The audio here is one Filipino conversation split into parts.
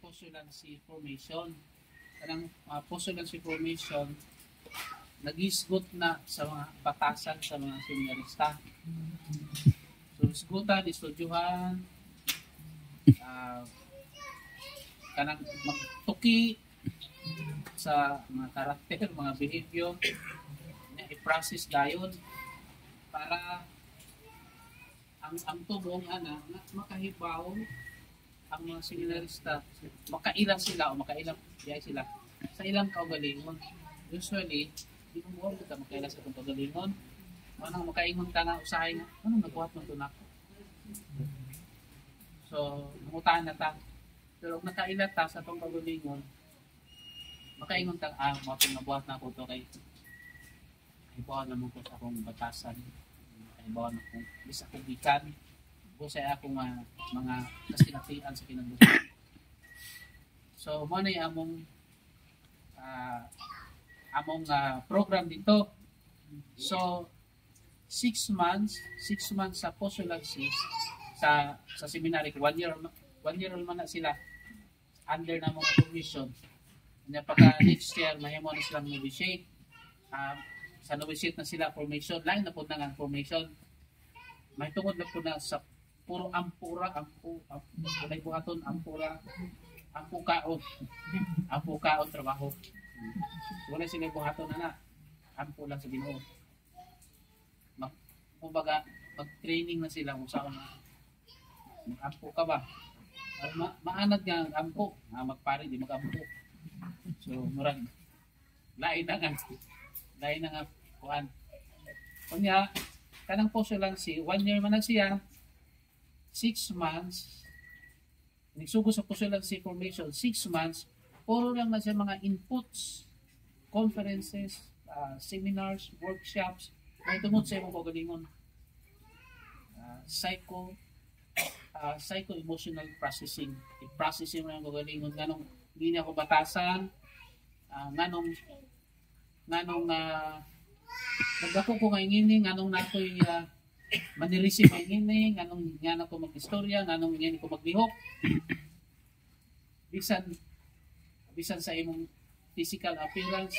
postulancy formation. Kanang postulancy formation nagisgot na sa mga batasan sa mga seminarista. So isgutan, istudyuhan, kanang magtuki sa mga karakter, mga behavior, na i-process dayon para ang tubong ana makahibaw ang mga seminarista, makailang sila o makailang diay sila sa ilang kaugalingon. Usually, di mo buwan ka makailang sa itong kaugalingon. Manang makaingon ka nga usahay nga, anong nagbuhat mo ito na ako? So, namutahan na ta. Pero kung nakailat ta sa itong kaugalingon, makaingon ka, mga itong nabuhat na ako ito kay ibawan naman ko sa akong batasan. Ibawan na kung bisa kong ikan. Busay akong mga kasinatian sa kinagbuhat. So, mo na yung among program dito. So, 6 months sa postulancy sa seminary, 1 year man na sila under na mga commission. Kanya pagka next year, mahimo na silang novitiate. Sa novitiate na sila formation, lain na po na nga formation. May tungod na po na sa puro ampura, walay buhaton, ampura, ampukaon trabaho. Wala sila buhaton na ampo lang sa Ginoo. Kumbaga, mag-training na sila kung saan mag-ampo ka ba? Maanad nga ang ampo, magpari, di mag-ampo. So, murag, lain na nga, kuhan. Kunya, kanang postulancy, 1 year man na siya, 6 months, nagsugo sa postulancy formation, 6 months, puro lang na siya mga inputs, conferences, seminars, workshops, may tungod sa imong kaugalingon. Psycho-emotional processing. I-processing mo yung kaugalingon, ganong hindi niya ako batasan, nganong nagdako ko nga ingini, nganong nato'y manilisip ang ingini, nganong nga na ko mag-istorya, nganong ingini ko maglihok. Bisan sa imong physical appearance,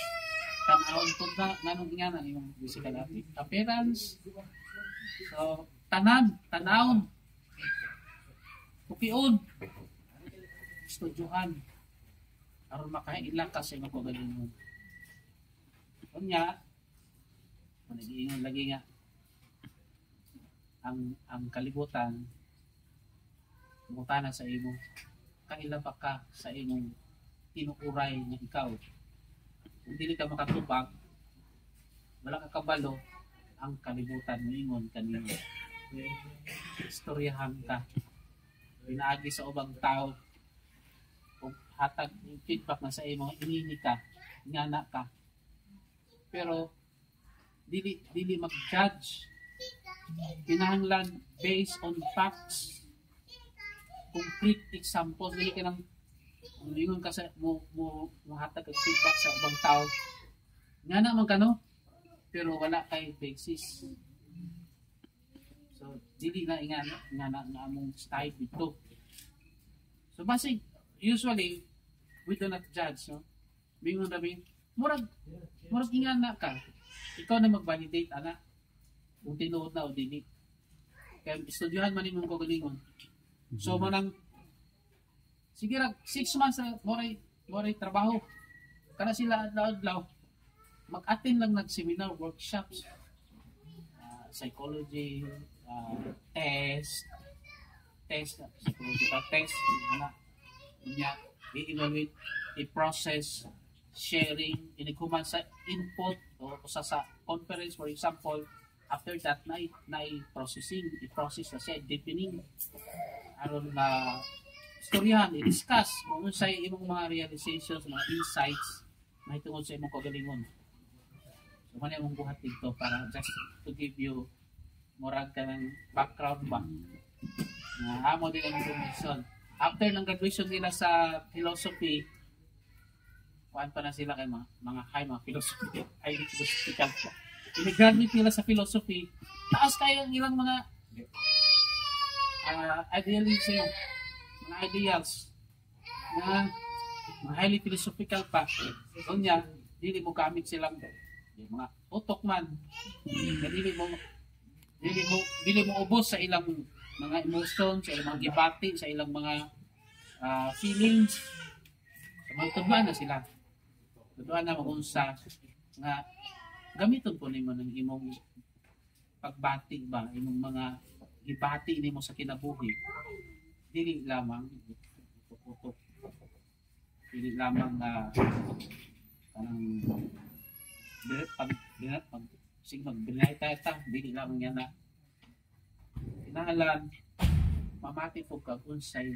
tanawon po na, nganong nga na imong physical appearance. So, tanawon, kupion, estudyuhan, aron makahilang ka sa imong kaugalingon. Kunya, nag-iingon lagi nga, ang kalibutan, mutana sa imo, kaila pa ka sa imong tinukuray na ikaw. Kung dili ka makatubag, wala ka kabalo, ang kalibutan mo ingon kanino. Istoryahan ka, pinaagi sa ubang tao, kung hatag yung feedback na sa imo, inini ka, ingana ka. Pero dili mag-judge, kinahanglan based on facts, concrete examples. Dili ka nang ingon ka sa mo hatag og feedback sa ubang tao nga naman kano, pero wala kay basis. So dili na ingana nga among style dito. So basic, usually we do not judge, no? Mingon rabi murag ingana ka, ikaw na mag-validate ana kung tinuod na o dili. Kaya estudyuhan man imong kaugalingon. So manang sige ra 6 months na moray trabaho. Kana sila adlaw mag-attend lang nag-seminar, workshops, psychology, psychological test, i-evaluate, i-process, sharing, inikuman sa input o sa conference, for example. After that, na-processing, i-process na siya, deepening, aron na istoryahan, i-discuss kung ano sa imong mga realizations, mga insights na itungod sa imong kaugalingon. So, man yung buhat dito para just to give you murag ka ng background ba. Amo din ang information. After ng graduation nila sa philosophy, kuhaan pa na sila kay mga philosophy, highly philosophical. I-graduate nila sa philosophy, taas kayo ang ilang mga idealism, mga ideals. na mga highly philosophical pa. Unya, dili mo gamit silang mga utok man. Dili mo ubos sa ilang mga emotions, sa ilang mga gibati, sa ilang mga feelings. So, magtudluan na sila. Tudluan na magunsa nga gamiton po nimo ng imong pagbati ba, imong mga gibati nimo sa kinabuhi. Dili lamang utok. Dili lamang kanang pag sig magbinay ta, dili lamang yan na kinahanglan mamati po kag unsay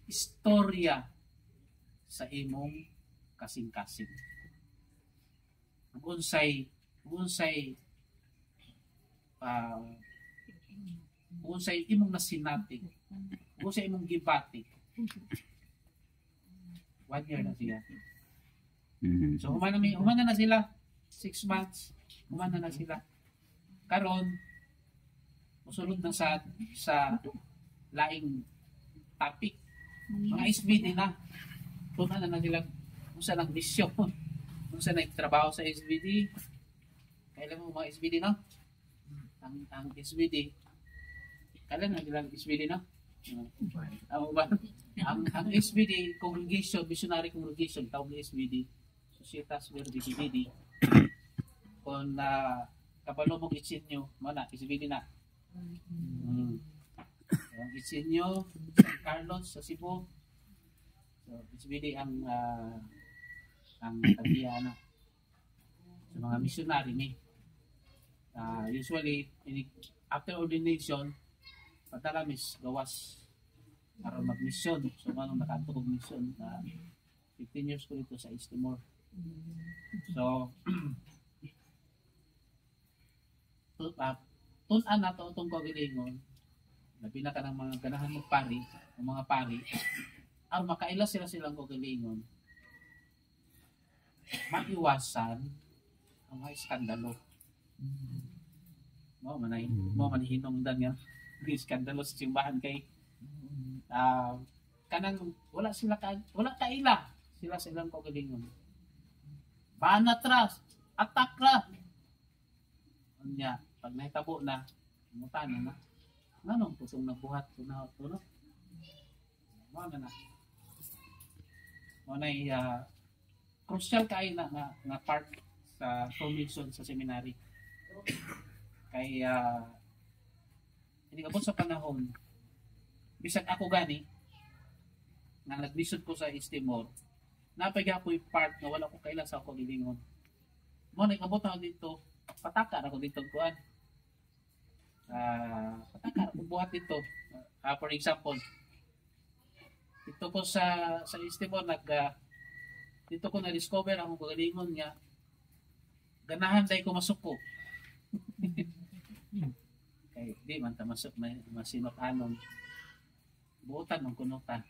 istorya sa imong kasing-kasing. Unsay imong nasinati, unsay imong gibati. 1 year na siya. So humana na sila 6 months, humana na sila. Karon musulod na sa laing topic. Mga SBD na. Tunan na sila kung saan ang misyon. Kung saan nagtrabaho sa SBD. Kailan mo mga SBD, no? Ang SBD. Kailan na silang SBD, no? Ang SBD, congregation, missionary congregation, tawag na SBD, Societas Verdi Dividi. Kung kabalo mong itsinyo, mana, SBD na. Ang itsinyo, San Carlos, sa Cebu. So, SBD ang tabiana sa mga missionary ni. Usually, after ordination, patalamis gawas para mag-mission. So, manong nakatugog mission 15 years ko dito sa East Timor. So, tunan na ito itong kagalingon, labi na ka ng mga ganahan ng pari, ng mga pari, ang makaila silang kagalingon, maiwasan ang mga iskandalo. Mo manihinungdan nga iskandalo sa simbahan kay kanang wala kaila sila sa ilang kagalingon. Banatras, atakra. Anya, pag nahitabo na, mutana na. Nganong pusong nabuhat ko na ito, no? Mga na. Mga crucial kayo na part sa formation sa seminary. Kaya, hindi ka po sa panahon, bisag ako gani, na nag-mission ko sa East Timor, napagya ko yung part na wala ko kaila sa ako gilingon. Mga nag-abot ako dito, patakar ako dito kuan. Patakar ako buhat dito. For example, dito ko sa East Timor dito ko na-discover ang kagalingon nga ganahan day ko masuko. Kay di man ta masuk na masinot anon. Buotan ng kunutan.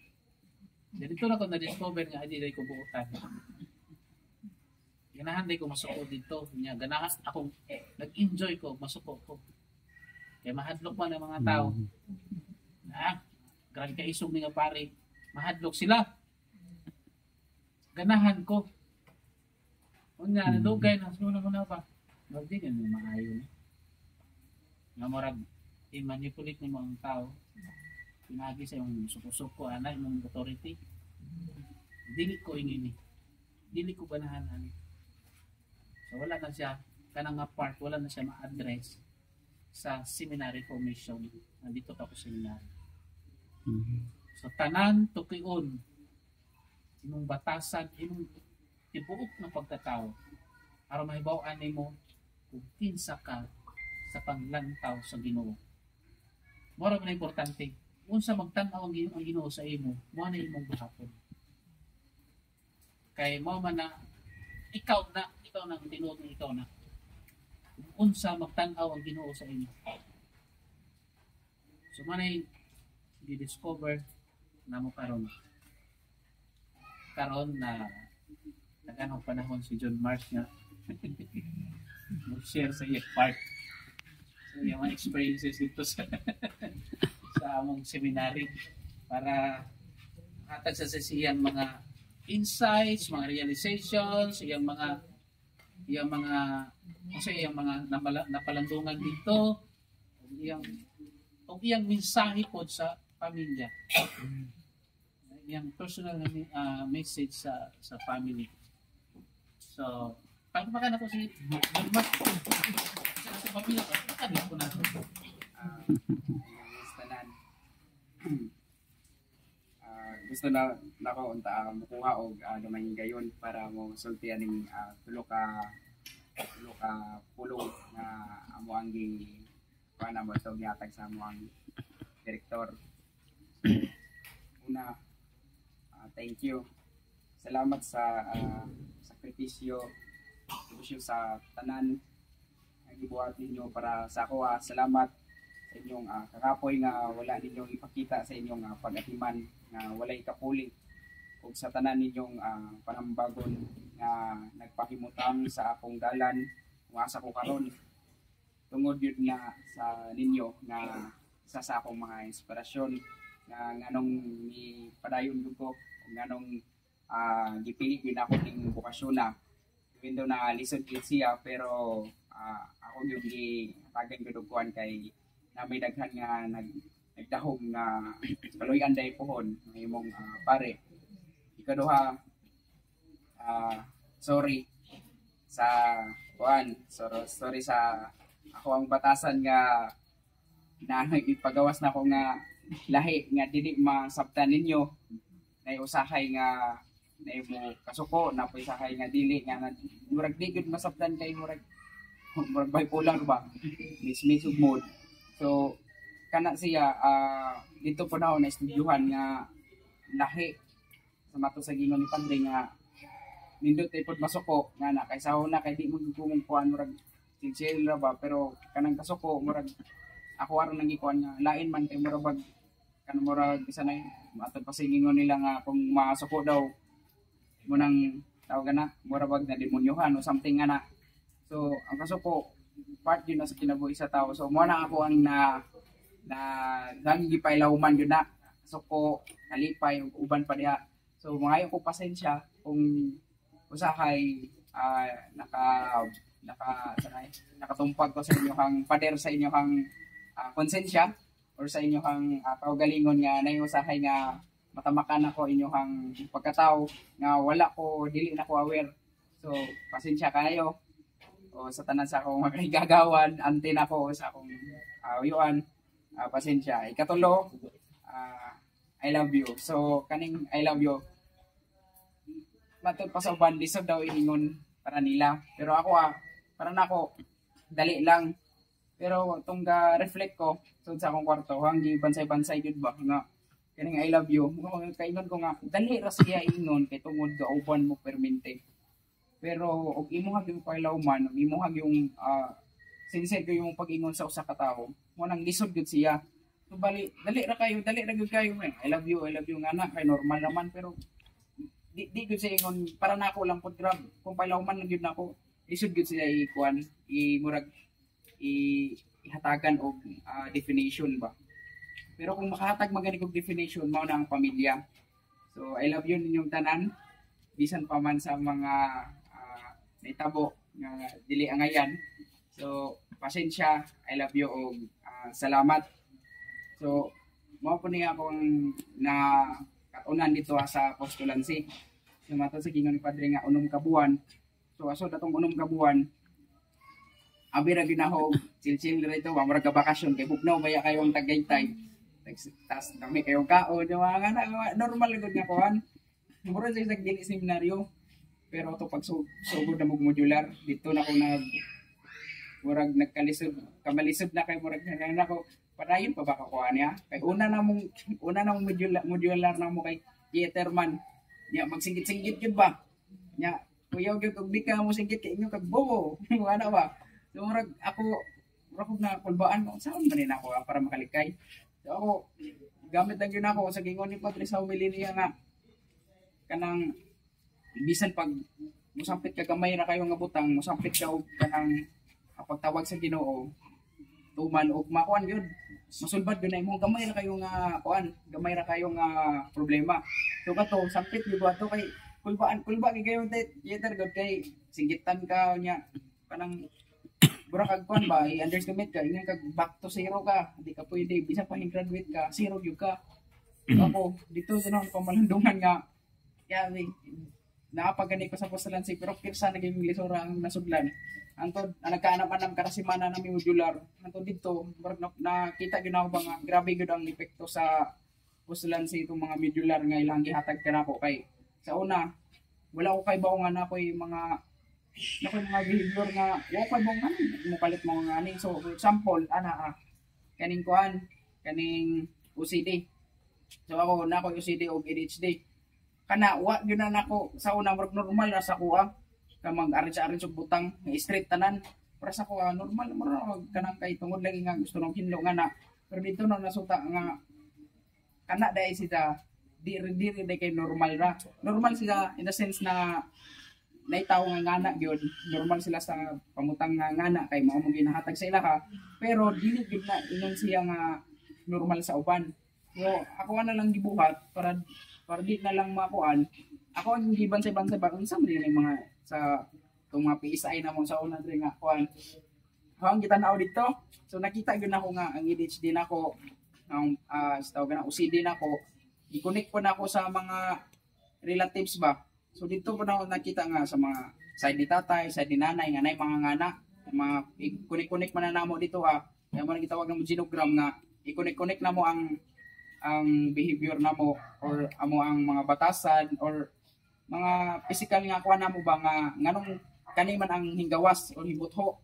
Dito na ko na-discover nga di day ko buotan. Ganahan day ko masuko dito. Nya ganahan akong nag-enjoy ko masuko ko. Kaya mahadlok man ang mga tao. Grabe ka isog nga pare. Mahadlok sila. Ganahan ko. Unya nadugay na sino na ba? Wag din yung maayo ni. Nga morag i-manipulate ni mga tao. Pinagi sa yung suko-suko ana yung authority. Dili ko ingini. Dili ko ganahan ani. So wala na siya kanang nga part, wala na siya ma-address sa seminary formation. Nandito pa ko seminary. So tanan tukion imong batasan, imong tibuok na pagkatao aron mahibaw-an nimo kung kinsa ka sa panglantaw sa Ginoo. Mora man importante, unsa magtan-aw ang Ginoo sa imo, mo na imong gahapon. Kay mo man na ikaw na tinuod ni ikaw na. Unsa magtan-aw ang Ginoo sa imo. So manay di-discover na mo karon na nagano'ng panahon si John Mark nga mag-share sa iyang part sa iyang mga experiences dito sa among seminary para hatag sa siyang mga insights, mga realizations, iyang mga kasi iyang mga napalandungan dito, iyang mensahe po sa pamilya. Iyang personal message sa family. So, pagpakan ako si Magmat sa pamilya, pagpakan ko na. Gusto na nako unta mukuha og gamay gayon para mo sultian ning tulo ka pulong nga amo ang gi pana mo to gihatag sa amo ang direktor. So, una, thank you. Salamat sa sakripisyo sa tanan nga gibuhat ninyo para sa ako. Salamat sa inyong kakapoy nga wala ninyong ipakita sa inyong pag-atiman nga walay kapuli ug sa tanan ninyong panambagon nga nagpahimutang sa akong dalan kung asa ko karon tungod yun nga sa ninyo nga isa sa akong mga inspirasyon nga nganong ni padayon gyud ko nganong gipili gyud ako ning bukasyon na even though na lisod gyud siya pero ako gyud gitagan gyud og kuan kay na may daghan nga nagdahom nga kaloy anday pohon ng imong pare. Ikaduha, sorry sa kuan, sorry sa ako ang batasan nga na ipagawas na ko nga lahi nga dili masabtan ninyo na usahay nga na imo kasuko na usahay nga dili nga murag di gud masabtan kay murag bipolar ba mismis ug mood. So kana siya dito po na ako na estudyuhan nga lahi sa mato sa gingon ni Padre nga nindot ay pod masuko nga na kay sahon na kay di mo gugumong kuan murag sincere ra ba pero kanang kasuko murag ako aron nang gikuan nga lain man kay murag kanang murag isa na atong pasigingon nila nga kung masuko daw mo nang tawag na murag na demonyohan o something nga na. So ang kasuko part yun na sa kinabuhi sa tao. So mo na ako ang na gipailahuman yun na suko kalipay uban pa diha. So mga ko pasensya kung usahay nakatumpag ko sa inyong pader sa inyong konsensya or sa inyong kaugalingon nga nayusahay nga matamakan ako inyong pagkatao nga wala ko dili na ko aware. So pasensya kayo o sa tanan sa akong magigagawan antin ako sa akong uyuan pasensya. Ikatulo, I love you. So kaning I love you matod pa sa uban lisod daw iningon para nila pero ako para nako dali lang pero tong ga reflect ko sud sa akong kwarto hanggi bansay-bansay gud ba nga kaning I love you kaingon ko nga dali ra siya ingon kay tungod ga uban mo permente. Pero og imuhag yung pailawman, imuhag yung sincere yung pag-ingon sa usa ka tawo, mo nang lisod gud siya. So dali ra gud kayo man. I love you nga na kay normal naman pero di gud siya ingon para nako lang pod grab. Kung pailawman lang gud nako, lisod gud siya ikuan, murag ihatagan og definition ba. Pero kung makahatag magani og definition mao na ang pamilya. So I love you ninyong tanan bisan pa man sa mga naitabo nga dili angayan. So pasensya, I love you og salamat. So mao po niya akong na katunan dito sa postulancy. So mato sa gingon ni Padre nga unom ka buwan. So aso datong unom ka buwan abi ra ginahog chill rito murag ka bakasyon kay bugnaw baya kayo ang Tagaytay. Tas dami kayong kaon nga normal gud nga kuan. Mura sa dili seminaryo. Pero ito pag sugod na modular, dito na ako murag kamalisod na kay murag na ako, padayon pa ba kakuha niya? Kay una na mong modular na mo kay theaterman, niya magsinggit-singgit yun ba? Niya, kuyaw yun, kung di ka mo singgit kay inyo kagbobo, ano ba? So murag ako na kulbaan ko, saan ba rin ako para makalikay? So ako, gamit lang yun ako sa gingon ni Padre sa humili niya nga, kanang bisan pag musampit ka gamay na kayo nga butang musampit ka og kanang pagtawag sa Ginoo tuman og makuan gyud masulbad gyud na imong gamay ra kayo nga kuan gamay ra kayo nga problema so kato sampit gyud ato kay kulba kay kayo theater god kay sigitan ka nya kanang bura kag kuan ba i-underestimate ka ingon kag back to zero ka di ka pwede bisan pa graduate ka zero gyud ka ako dito sa nang pamalandungan nga yari napagani ko sa postalan si pero kirsa naging lisura ang nasudlan antod nagkaanap anam karasimana nami modular antod dito nakita gyud ako ba nga grabe gyud ang epekto sa postalan sa itong mga modular nga ilang gihatag kanako kay sa una wala ko kay baongan ako'y mga behavior nga wa kay baongan mo kalit mo nga ani so for example kaning kuan kaning OCD so ako na ako OCD o ADHD kana wa gyud na nako sa una normal na sa kuha ka mag-arrange butang nga straight tanan para sa ko normal mo kanang kay tungod lagi nga gusto nang hinlo nga na pero dito na nasuta nga kana dai sila diri kay normal sila in the sense na naitaw nga ngana gyud normal sila sa pamutang nga ngana kay mao mo ginahatag sa ilaha pero dili gyud na ingon siya nga normal sa uban so ako na lang gibuhat para di na lang makuan ako ang gibansay-bansay ba unsa man yung mga sa itong mga PSI na mo sa una diri nga kuan ang gitanaw dito so nakita gyud nako nga ang ADHD nako ang tawag na OCD nako i-connect ko na ako sa mga relatives ba so dito ko na nakita nga sa mga side ni tatay side ni nanay nga nay mga ngana mga i-connect man na namo dito kaya mo gitawag ng genogram nga i-connect na mo ang behavior namo or amo ang mga batasan or mga physical nga kuha namo ba nga nganong kani man ang hinggawas o hibutho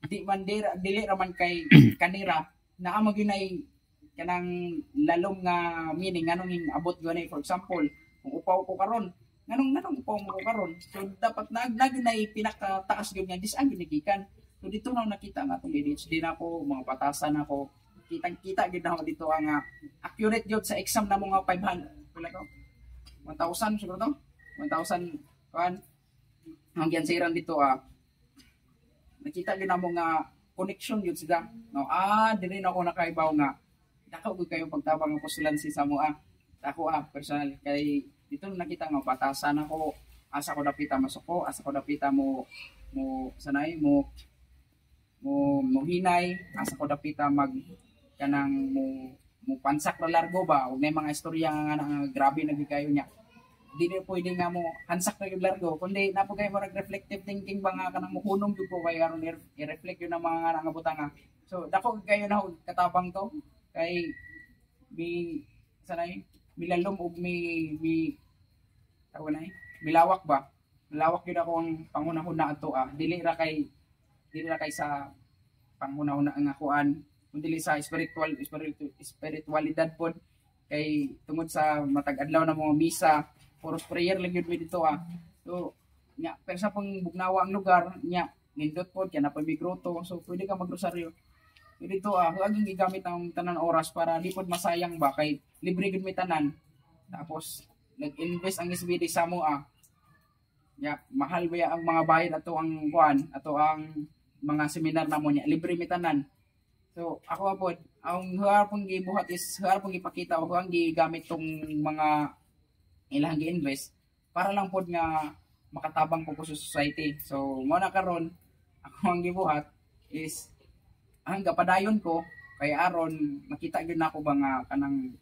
dili ra man kay kanira naa magyunay kanang lalom nga meaning nganong abot gyud for example kung upaw ko karon nganong upaw mo ko karon so dapat nagnay pinakataas gyud nga dis ang ginigikan so dito na nakita nga tong ADHD nako mga batasan nako kita gyud na dito ang accurate gyud sa exam na mga 500 pila ko 1,000 siguro to 1,000 kan ang giansiran dito nakita gyud na mo nga connection gyud sila no dili na ako nakaibaw nga dako gyud kayo pagtabang ang postulan si Samo ako personal kay dito nakita nga batasan ako asa ko dapita masuko asa ko dapita mo sanay mo hinay asa ko dapita mag kanang mo pansak na largo ba ug may mga istorya nga grabe nagikayo niya dili pwede nga mo hansak na yung largo kundi napo kayo mo reflective thinking ba nga kanang muhunong jud ko kay aron i-reflect yun ang mga nga butanga so dako kayo na katabang to kay sanay milalom og milawak ba milawak yun ako ang panghunahuna ato dili ra kay sa panghunahuna nga kuan kundi sa spiritualidad pod kay tungod sa matag adlaw na mga misa puros prayer lang yun dito so nya pero sa pang bugnawa ang lugar nya nindot pod kaya na pamigroto so pwede ka magrosaryo so dito huwaging gigamit ang tanan oras para di pod masayang ba kay libre gud may tanan tapos nag-invest ang SBD sa mo nya mahal ba ang mga bayad ato ang kuan ato ang mga seminar na mo nya libre may tanan. So, ako po, ang harapong gibuhat is harapong ipakita o ang gigamit tong mga ilang gi-invest para lang po nga makatabang po sa society. So, mo na karon ako ang gibuhat is ang gapadayon ko kay aron makita gyud nako ba nga kanang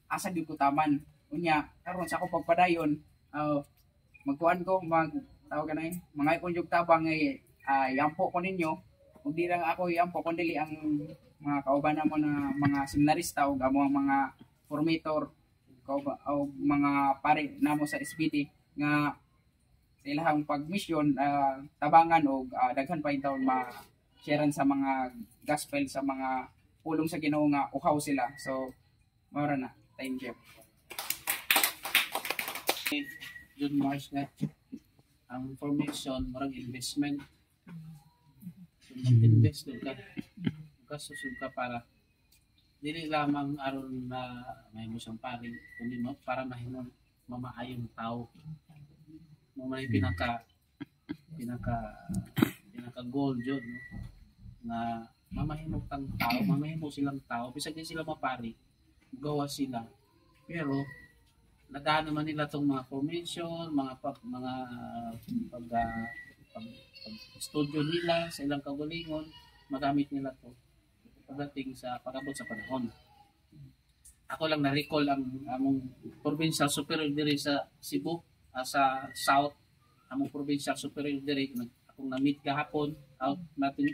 asa gyud ko taman. Unya, karon sa ako pagpadayon, magkuan ko tawag kanay mga ikon jug tabang yampo ko ninyo. Kung di lang ako yampo kundi ang mga kauban mo na mga seminarista o amo ang mga formator o mga pare namo sa SBD nga sa ilahang pagmisyon tabangan o daghan pa taon ma-sharean sa mga gospel sa mga pulong sa Ginoo nga uhaw sila. So mara na. Thank you. Jud Mars nga ang formation marang investment mag-invest doon ka susud ka para dili lamang aron na may musang paring kundi para mahimong mamaayong tao mo man pinaka goal jud no? Na mamahimok tang tao, mamahimok silang tao, bisag din sila mapari, gawa sila. Pero nadaan naman nila tong mga formation, pag studio nila sa ilang kagalingon, magamit nila to pagdating sa pag-abot sa panahon. Ako lang na-recall ang among provincial superior diri sa Cebu, sa South, among provincial superior diri akong na-meet kahapon out natin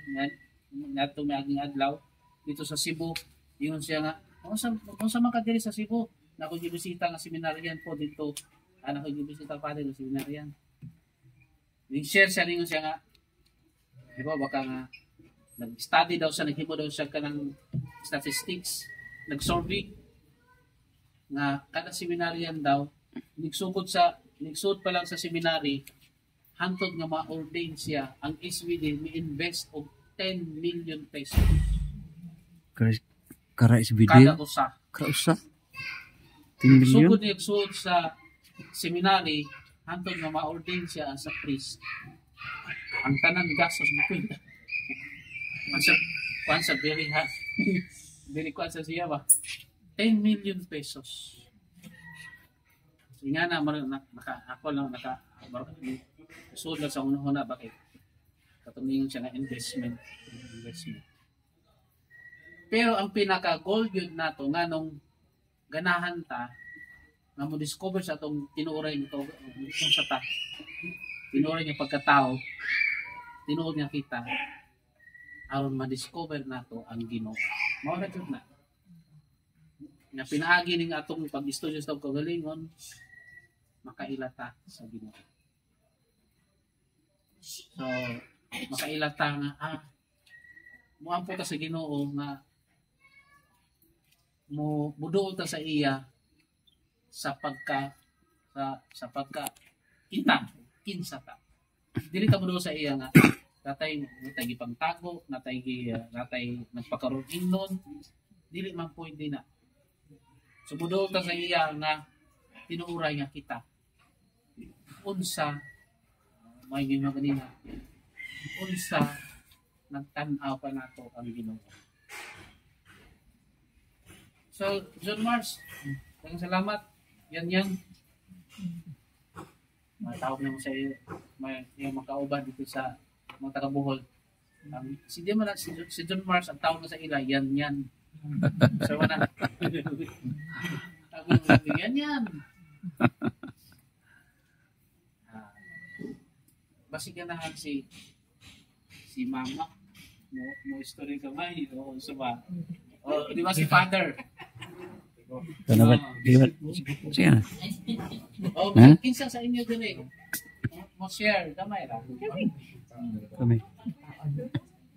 nato may aging adlaw dito sa Cebu. Ingon siya nga, kung sa mga diri sa Cebu, na ako gibisita nga seminaryan po dito. Anak ko gibisita pa din sa seminaryan. Ning-share siya ningon siya nga, di ba, baka nga nag-study daw siya, naghimo daw siya ka ng statistics, nag-survey nga kada seminaryan daw nigsugod pa lang sa seminary hantod nga ma-ordain siya ang SVD mi-invest og 10 million pesos Kara SBD. kada usa. Kausa. 10 million. Sugod niya sugod sa seminary hantod nga ma-ordain siya as a priest. Ang tanan gastos mo kwenta. Once very hard. Very kuan sa siya ba? 10 million pesos. So, nga na, ako lang suod lang sa una-una, bakit? Katumingin siya na investment. Pero ang pinaka-goal yun na to, nga nung ganahan ta, nga mo discover sa itong tinuoray nito, sa ta, tinuoray niya pagkatao, tinuod niya kita, aron ma-discover na to ang Ginoo. Mao na jud na. Nga pinaagi ning atong pag-estudyo sa kagalingon, makailata sa Ginoo. So, makailata nga moampo ta sa Ginoo nga mo buduol ta sa iya sa pagka kinsa ta. Dili ta buduol sa iya nga natay gipangtago, natay nagpakaroon ingnon, dili man pwede na. Sumudol ta sa iya nga tinuuray nga kita. Unsa may mga ganina. Unsa nagtan-aw pa nato ang Ginoo. So, John Mars, salamat. Yan. Matawag na mo sa iyo. Yung makauban dito sa mga taga-Bohol. Si John Mars, ang tawag na sa ila, yan. So, wala. Yan. Basi ganahan si mama mo story ka ba o sa ba? O di ba si father? Salamat. Sige na. O kinsa sa inyo dili? Mo share gamay ra. Kami.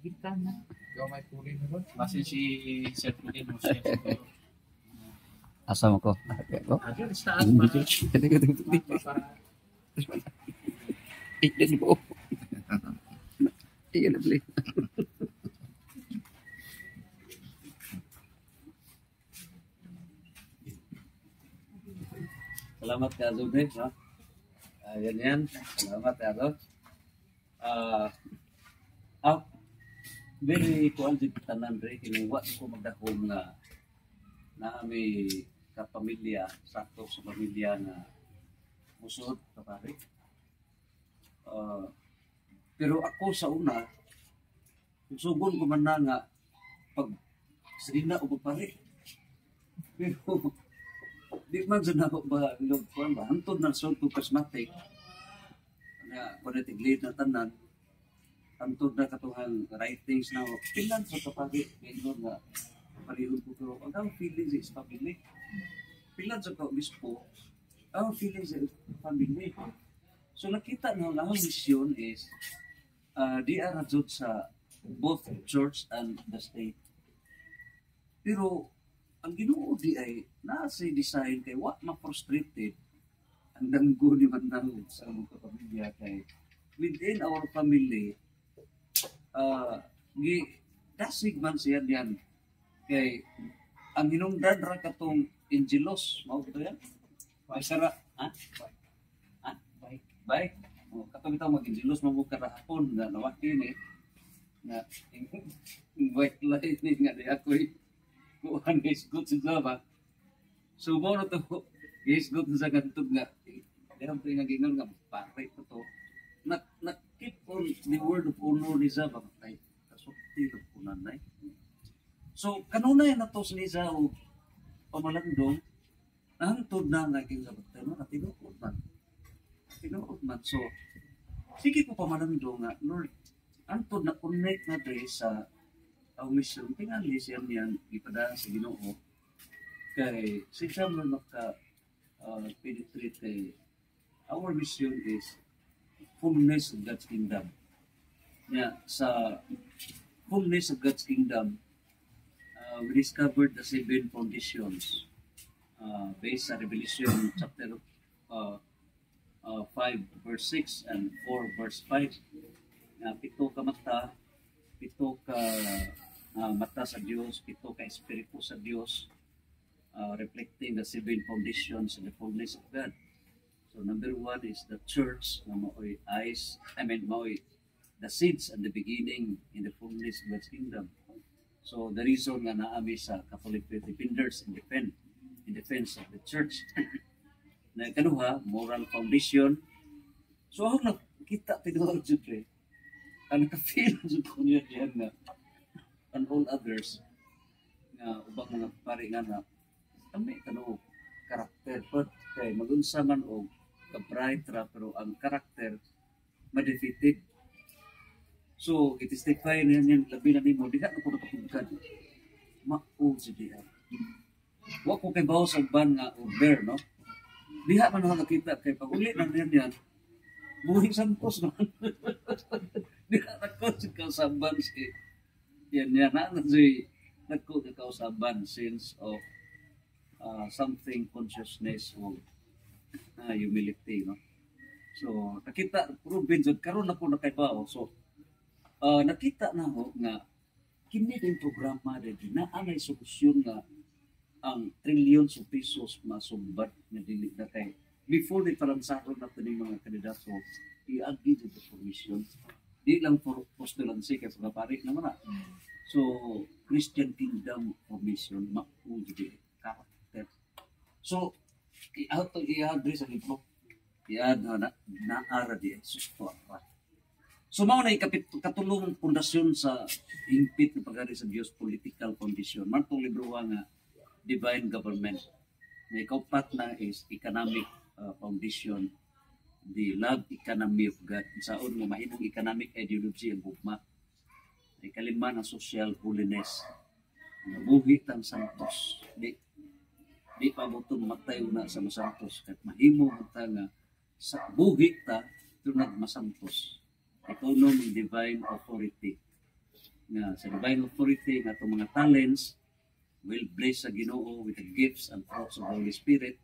Gitan na. Gamay puli na ba? Basi si Sir Pulin mo share. Asam ko. Ayo staan pa. Iyan po. Iyan na beli. Salamat ka Zubri, no? Yan. Salamat ka do. Very kuan di tanan re kini wa ko magdahom nga naami ka pamilya, sakto sa pamilya na musod ka pare. Pero ako sa una sugon ko man na nga pag sirina o pare. Pero di man sa nako ba ilog kuan ba hantod na so to charismatic na politic lead na tanan hantod na katuhang writings na pilan sa kapagi ingon nga parihon ko pero ang feelings is family pilan sa ka bispo ang feelings is family. So nakita na ang mission is di are jud sa both church and the state. Pero ang Ginoo di ay nasa design kay wa ma-frustrated ang danggo ni Mandang sa mga pamilya kay within our family dasig man siya diyan kay ang hinungdan ra katong Angelos mao to yan ay sara bike katong itaw mag-Angelos mo karahapon nga nawaki ni nga white line nga di ako'y kuhan isgot sa ba. So mo na to isgot sa kantog nga diyan pa nga gingon nga pare ko to. Na keep on the word of honor ni Zaba kay kasukti ko kunanay. So kanunay na to ni Zaba pamalandong antod na nga kinabagtay mo tinuod man. Tinuod man. So sige ko pamalandong nga Lord antod na connect na tayo sa ang mission, tingali siya niyan ipadaan sa Ginoo kay siya man maka penetrate kay our mission is fullness of God's kingdom. Sa fullness of God's kingdom, we discovered the 7 foundations based sa Revelation chapter 5 verse 6 and 4 verse 5. Pito ka mata, pito ka mata sa Diyos, pito ka espiritu sa Diyos, reflecting the 7 foundations and the fullness of God. So number 1 is the church, na mao'y eyes, mao'y the seeds and the beginning in the fullness of God's kingdom. So the reason nga naami sa Catholic Faith Defenders in defense of the church. Na kanuha, moral foundation. So ako nakita tinuod jud ang naka-feel ko niya diyan na and all others nga ubang mga pare nga na kami kano karakter but kay magunsa man og ka-bright ra pero ang karakter ma-defeated. So i-testify niya yung labi na nimo diha ko napatugkan mao si diha. Wa ko kay bawas og ban nga over no. Diha man nakakita kay pag-uli nang yan buhing santos naman. Diha ko si kausaban si yan na si nagko ka kausaban sense of something consciousness of humility no. So nakita proven jud karon na po nakaibaw. So nakita na ho nga kini din programa din na anay solusyon nga ang trillions of pesos masumbat nga dili na kay before ni transaction na ito mga kandidato i-agree to the commission di lang for postulancy kay pagpapari naman na. So Christian Kingdom Commission maudi karakter. So i-address sa libro i-add na ara di susto apa. So mao na katulong pundasyon sa hingpit na pagari sa Dios political condition. Man tong libro nga divine government. May kaupat na is economic foundation, the love economy of God. Saon mo mahimong economic ideology ang gugma. May kalima na social holiness. Buhi tang santos. Di pa mo ito matayo na sa masantos. Kat mahimo ta nga sa buhi ta tunag masantos. Economy divine authority. Nga sa divine authority nga itong mga talents will bless sa Ginoo with the gifts and fruits of the Holy Spirit.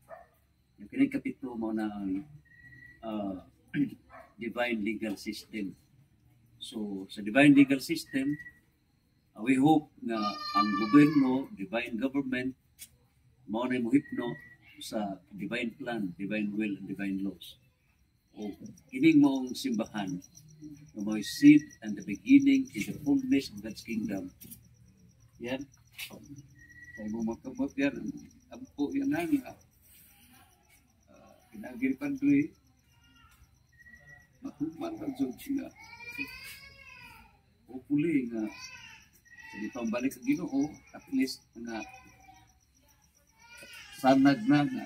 Yung kinikapito mo na ang divine legal system. So, sa divine legal system, we hope na ang gobyerno, divine government, mao na mohipno sa divine plan, divine will, and divine laws. O kining moong simbahan, na may seed and the beginning in the fullness of God's kingdom. Yan. Sa mo magkamot yan, ampo yan nga. Pinagir pandoy, mahuman ang sila. Hopefully nga, hindi pambalik sa Ginoo, at least nga, sanag na nga,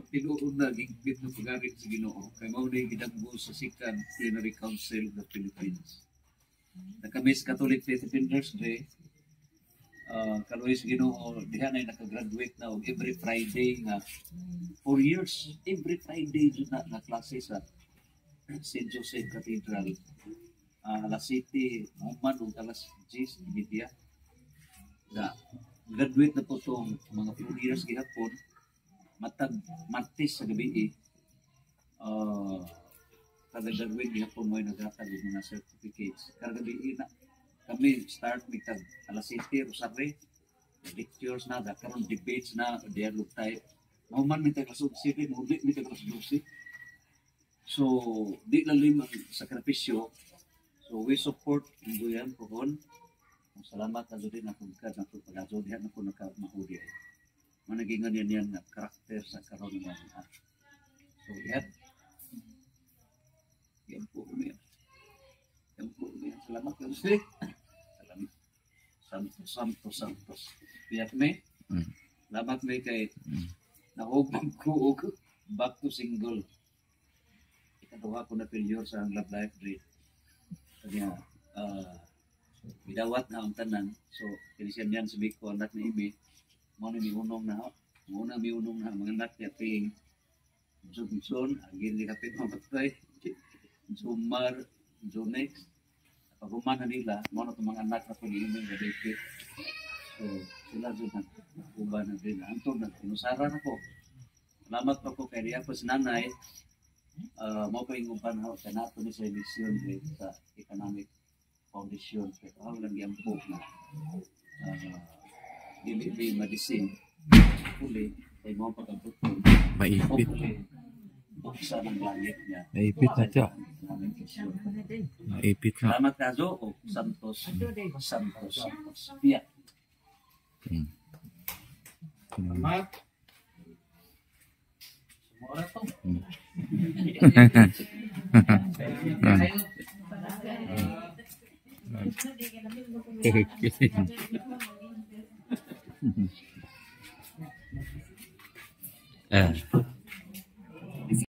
tinuod na gigpit na pag-arit sa Ginoo. Kaya mao na ginagbo sa Sikan Plenary Council of the Philippines. Na kami sa Catholic Faith Defenders Day, kaluoy sa Ginoo, diha na nakagraduate na og every Friday nga 4 years. Every Friday dyan na klase sa St. Joseph Cathedral. Alas 7, human o alas 10, media. Graduate na po itong mga 4 years gihapon. Matag Martes sa gabi kada-graduate gihapon mo yung naghatag ng mga certificates. Kada gabi na kami start mitag alas 7 rosary lectures na karon debates na dialogue tayo man mitag alas 7 muli mitag alas 12. So di lalim ang sakripisyo So we support Induyan Puhon. Salamat na din akong kad na ito pag-azo dihan na po nagkamahuli. Managingan yan nga karakter sa karon ng mga. So yan po umiyan. Yan po umiyan. Salamat ka Jose. Salamat. Santos. Biyak me. Salamat me kay nahugmang ko og back to single. Ikaduha ko na failure sa Love Life Dream. Kanya bidawat na ang tanan. So kinisiyan yan sabi ko anak ni Imi. Muna miunong na mga anak niya ping Johnson, agin ni kapit mamatay. Sumar, Jonex. Pag humana nila, mga mga anak na pag-iiming na dikit. So, sila dyan nag-uba na din. Antong nag-inusara na po. Salamat pa po kay Riya po si nanay. Mo pa yung uban na kanato ni sa eleksyon sa economic foundation. Pero ako lang yung po na dili medicine. Huli, ay mo pagkabuto. Maipit. Buksa ng langit niya. Maipit na siya. Maipit na. Salamat kaso o Santos. Biyak. Salamat. Sumura to. Okay.